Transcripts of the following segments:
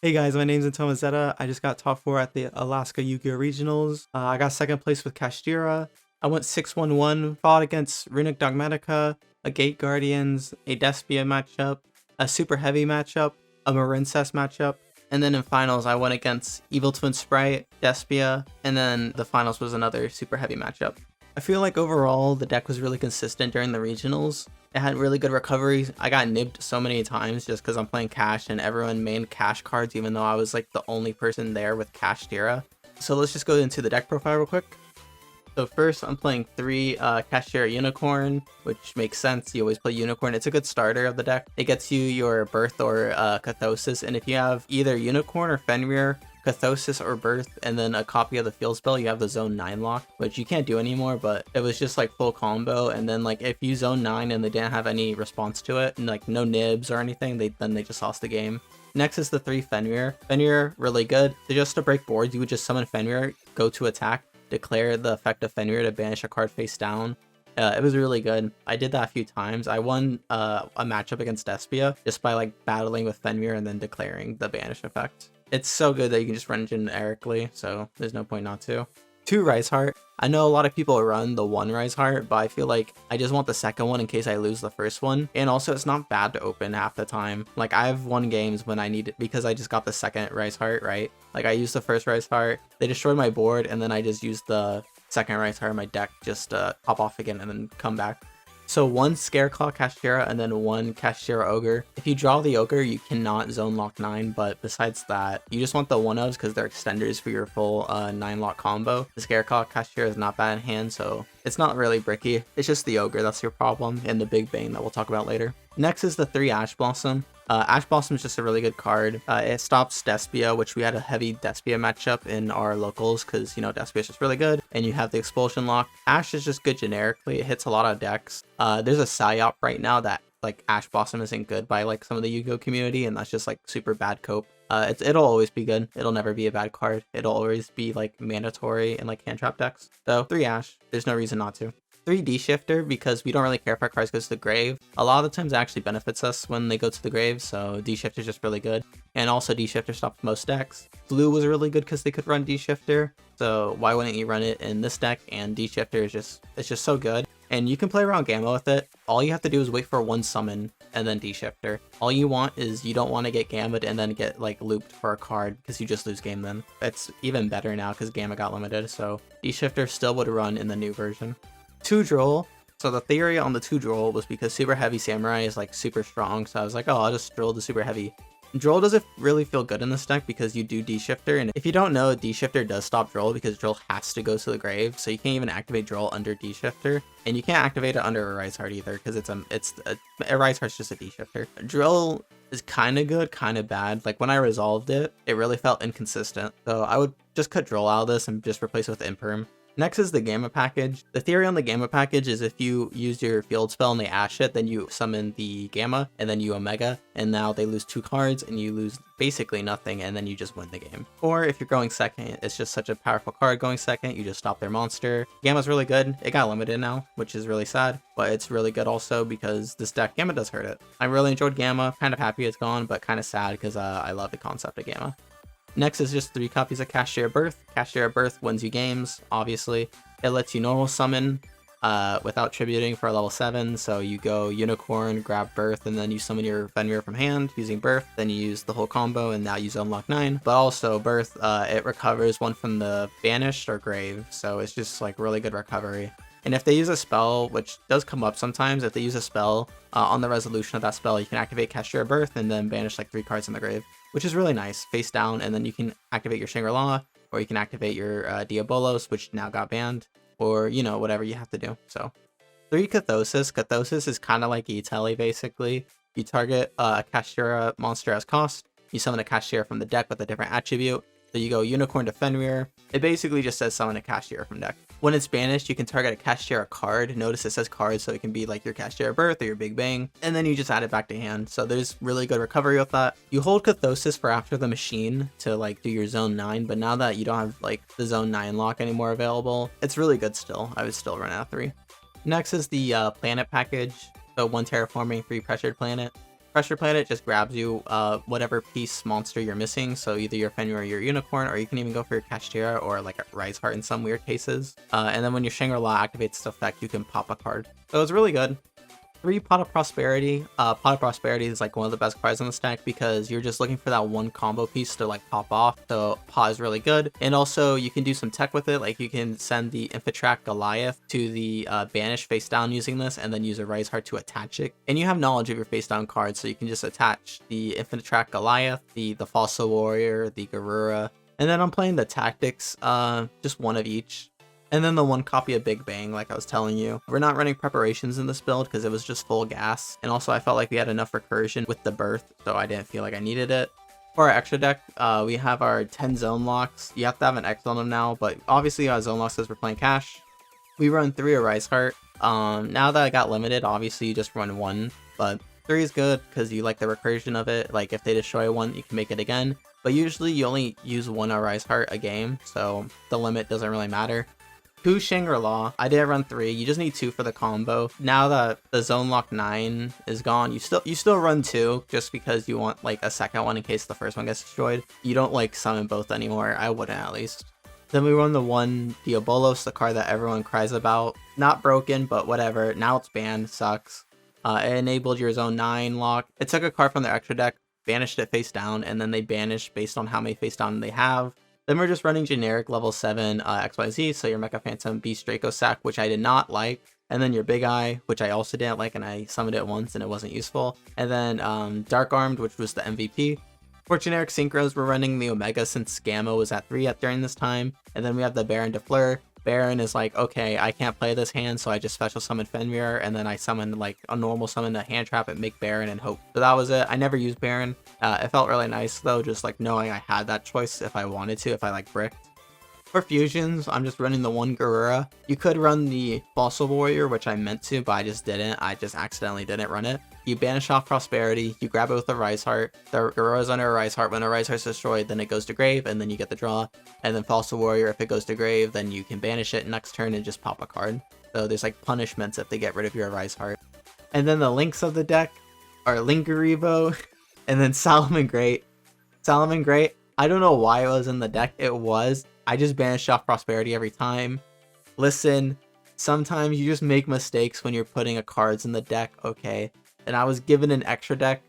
Hey guys, my name's Zeta. I just got top 4 at the Alaska Yu-Gi-Oh! Regionals. I got second place with Kashtira. I went 6-1-1, fought against Runick Dogmatica, a Gate Guardians, a Despia matchup, a Super Heavy matchup, a Marincess matchup, and then in finals I went against Evil Twin Sprite, Despia, and then the finals was another Super Heavy matchup. I feel like overall the deck was really consistent during the regionals. It had really good recovery. I got nibbed so many times just because I'm playing Cash and everyone mained Cash cards even though I was like the only person there with Kashtira. So let's just go into the deck profile real quick. So first I'm playing 3 Kashtira Unicorn, which makes sense. You always play Unicorn. It's a good starter of the deck. It gets you your Birth or Cathosis, and if you have either Unicorn or Fenrir, Cathosis or Birth, and then a copy of the field spell, you have the Zone 9 lock, which you can't do anymore, but it was just like full combo. And then like if you Zone 9 and they didn't have any response to it, and like no nibs or anything, then they just lost the game. Next is the 3 Fenrir. Fenrir, really good. So just to break boards, you would just summon Fenrir, go to attack, declare the effect of Fenrir to banish a card face down. It was really good. I did that a few times. I won a matchup against Despia just by like battling with Fenrir and then declaring the banish effect. It's so good that you can just run generically, so there's no point not to. 2 Rise Heart. I know a lot of people run the 1 Rise Heart, but I feel like I just want the second one in case I lose the first one. And also it's not bad to open half the time. Like I've won games when I need it because I just got the second Rise Heart, right? Like I used the first Rise Heart, they destroyed my board, and then I just used the second Rise Heart in my deck just to pop off again and then come back. So 1 Scareclaw Kashtira and then 1 Kashtira Ogre. If you draw the Ogre, you cannot zone lock 9, but besides that, you just want the 1-ofs because they're extenders for your full 9 lock combo. The Scareclaw Kashtira is not bad in hand, so it's not really bricky. It's just the Ogre that's your problem, and the Big Bane that we'll talk about later. Next is the 3 Ash Blossom. Ash Blossom is just a really good card. It stops Despia, which we had a heavy Despia matchup in our locals because, you know, Despia is just really good. And you have the Expulsion Lock. Ash is just good generically. It hits a lot of decks. There's a Psyop right now that like Ash Blossom isn't good by like some of the Yu-Gi-Oh community, and that's just like super bad cope. It'll always be good. It'll never be a bad card. It'll always be like mandatory in like hand trap decks. So 3 Ash, there's no reason not to. 3 D-Shifter, because we don't really care if our cards go to the grave. A lot of the times it actually benefits us when they go to the grave, so D-Shifter is just really good. And also D-Shifter stops most decks. Blue was really good because they could run D-Shifter, so why wouldn't you run it in this deck? And D-Shifter is just so good. And you can play around Gamma with it. All you have to do is wait for 1 summon and then D-Shifter. All you want is you don't want to get Gamma and then get like looped for a card because you just lose game then. It's even better now because Gamma got limited, so D-Shifter still would run in the new version. 2 Droll. So the theory on the 2 Droll was because Superheavy Samurai is like super strong, so I was like, oh, I'll just Droll the Super Heavy. Droll doesn't really feel good in this deck because you do D-Shifter, and if you don't know, D-Shifter does stop Droll because Droll has to go to the grave, so you can't even activate Droll under D-Shifter, and you can't activate it under a Rise Heart either because a Rise Heart's just a D-Shifter. Droll is kind of good, kind of bad. Like when I resolved it, it really felt inconsistent, so I would just cut Droll out of this and just replace it with Imperm. Next is the Gamma package. The theory on the Gamma package is if you use your field spell and they ash it, then you summon the Gamma and then you Omega, and now they lose 2 cards and you lose basically nothing, and then you just win the game. Or if you're going second, it's just such a powerful card going second, you just stop their monster. Gamma's really good. It got limited now, which is really sad, but it's really good also because this deck, Gamma does hurt it. I really enjoyed Gamma, kind of happy it's gone, but kind of sad because I love the concept of Gamma. Next is just 3 copies of Kashtira Birth. Kashtira Birth wins you games, obviously. It lets you normal summon without tributing for a level 7, so you go Unicorn, grab Birth, and then you summon your Fenrir from hand using Birth, then you use the whole combo, and now you unlock 9. But also, Birth, it recovers 1 from the banished or grave, so it's just like really good recovery. And if they use a spell, which does come up sometimes, if they use a spell on the resolution of that spell, you can activate Kashtira Birth and then banish like 3 cards in the grave, which is really nice, face down, and then you can activate your Shangri-La, or you can activate your Diabolos, which now got banned, or, you know, whatever you have to do. So 3 Cathosis. Cathosis is kind of like E-Telly, basically. You target a Kashtira monster as cost, you summon a Kashtira from the deck with a different attribute, so you go Unicorn to Fenrir. It basically just says summon a Kashtira from deck. When it's banished, you can target a Kashtira card. Notice it says card, so it can be like your Kashtira Birth or your Big Bang, and then you just add it back to hand. So there's really good recovery with that. You hold Cathosis for after the machine to like do your Zone 9, but now that you don't have like the Zone 9 lock anymore available, it's really good still. I would still run out of 3. Next is the Planet package. So 1 Terraforming, 3 Pressured Planet. Pressure Planet just grabs you whatever piece monster you're missing, so either your Fenrir or your Unicorn, or you can even go for your Kashtira or like a Rise Heart in some weird cases. And then when your Shangri-La activates its effect, you can pop a card. So it's really good. 3 Pot of Prosperity. Pot of Prosperity is like one of the best cards in the stack because you're just looking for that one combo piece to like pop off. So Pot is really good. And also you can do some tech with it. Like you can send the Infiltrack Goliath to the banish face down using this, and then use a Rise Heart to attach it. And you have knowledge of your face down cards, so you can just attach the Infiltrack Goliath, the Fossil Warrior, the Garura. And then I'm playing the Tactics, just one of each. And then the 1 copy of Big Bang, like I was telling you. We're not running preparations in this build because it was just full gas. And also I felt like we had enough recursion with the birth, so I didn't feel like I needed it. For our extra deck, we have our 10 zone locks. You have to have an X on them now, but obviously our zone locks because we're playing cash. We run 3 of Rise Heart. Now that I got limited, obviously you just run 1, but 3 is good because you like the recursion of it. Like if they destroy 1, you can make it again. But usually you only use 1 of Rise Heart a game, so the limit doesn't really matter. 2 Shangri-La. I did run 3. You just need 2 for the combo. Now that the Zone Lock 9 is gone, you still run 2 just because you want like a second one in case the first one gets destroyed. You don't like summon both anymore. I wouldn't, at least. Then we run the 1 Diabolos, the card that everyone cries about. Not broken, but whatever. Now it's banned. Sucks. It enabled your Zone 9 lock. It took a card from their extra deck, banished it face down, and then they banish based on how many face down they have. Then we're just running generic level 7 XYZ, so your Mecha Phantom Beast Draco Sack, which I did not like. And then your Big Eye, which I also didn't like, and I summoned it once and it wasn't useful. And then Dark Armed, which was the MVP. For generic synchros, we're running the Omega since Gamma was at 3 during this time. And then we have the Baron de Fleur. Baron is like, okay, I can't play this hand, so I just special summon Fenrir, and then I summoned like a normal summon, a hand trap, and make Baron and hope. So that was it. I never used Baron. It felt really nice though, just like knowing I had that choice if I wanted to, if I like bricked. For fusions, I'm just running the 1 Garura. You could run the Fossil Warrior, which I meant to, but I just didn't. I just accidentally didn't run it. You banish off Prosperity, you grab it with a Rise Heart. The Garura is under a Rise Heart. When a Rise Heart is destroyed, then it goes to grave, and then you get the draw. And then Fossil Warrior, if it goes to grave, then you can banish it next turn and just pop a card. So there's like punishments if they get rid of your Rise Heart. And then the links of the deck are Linkuribo, and then Salamangreat. Salamangreat, I don't know why it was in the deck. It was. I just banished off Prosperity every time. Listen, sometimes you just make mistakes when you're putting cards in the deck, okay? And I was given an extra deck.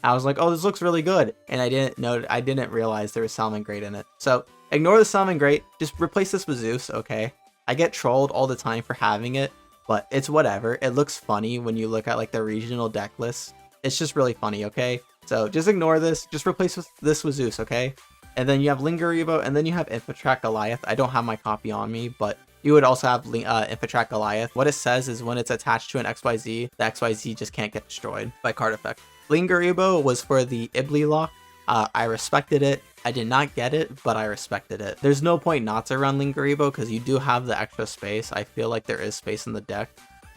I was like, oh, this looks really good. And I didn't realize there was Salamangreat in it. So ignore the Salamangreat. Just replace this with Zeus, okay? I get trolled all the time for having it, but it's whatever. It looks funny when you look at like the regional deck list. It's just really funny, okay? So just ignore this. Just replace this with Zeus, okay? And then you have Linkuribo, and then you have Infiltrack Goliath. I don't have my copy on me, but you would also have Infiltrack Goliath. What it says is when it's attached to an XYZ, the XYZ just can't get destroyed by card effect. Linkuribo was for the Ibli lock. I respected it. I did not get it, but I respected it. There's no point not to run Linkuribo because you do have the extra space. I feel like there is space in the deck.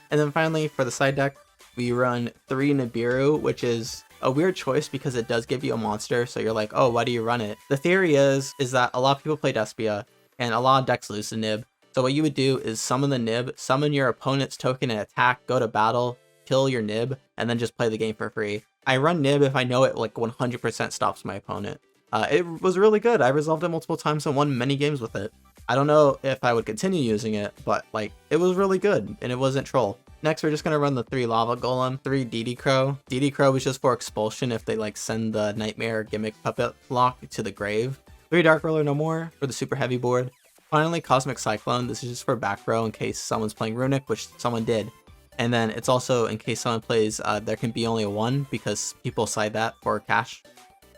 And then finally, for the side deck, we run 3 Nibiru, which is a weird choice because it does give you a monster, so you're like, oh, why do you run it? The theory is that a lot of people play Despia, and a lot of decks lose to Nib. So what you would do is summon the Nib, summon your opponent's token and attack, go to battle, kill your Nib, and then just play the game for free. I run Nib if I know it like 100% stops my opponent. It was really good. I resolved it multiple times and won many games with it. I don't know if I would continue using it, but like it was really good and it wasn't troll. Next, we're just going to run the 3 Lava Golem, 3 DD Crow. DD Crow is just for expulsion if they like send the Nightmare Gimmick Puppet lock to the grave. 3 Dark Roller No More for the super heavy board. Finally, Cosmic Cyclone. This is just for back row in case someone's playing Runick, which someone did. And then it's also in case someone plays, there can be only a 1 because people side that for cash.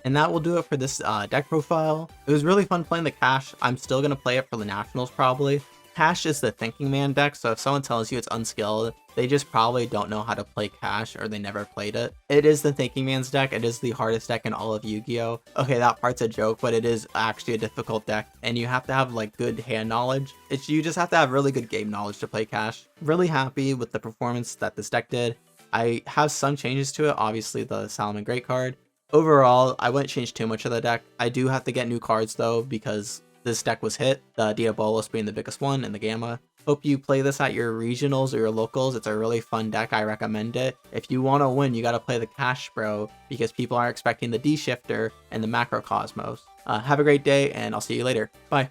And that will do it for this deck profile. It was really fun playing the cash. I'm still going to play it for the Nationals probably. Cash is the Thinking Man deck, so if someone tells you it's unskilled, they just probably don't know how to play Cash or they never played it. It is the Thinking Man's deck. It is the hardest deck in all of Yu-Gi-Oh! Okay, that part's a joke, but it is actually a difficult deck, and you have to have like good hand knowledge. You just have to have really good game knowledge to play Cash. Really happy with the performance that this deck did. I have some changes to it, obviously the Salamangreat card. Overall, I wouldn't change too much of the deck. I do have to get new cards though, because this deck was hit, the Diabolos being the biggest one and the Gamma. Hope you play this at your regionals or your locals. It's a really fun deck. I recommend it. If you want to win, you got to play the Cash Bro because people are expecting the D Shifter and the Macrocosmos. Have a great day, and I'll see you later. Bye.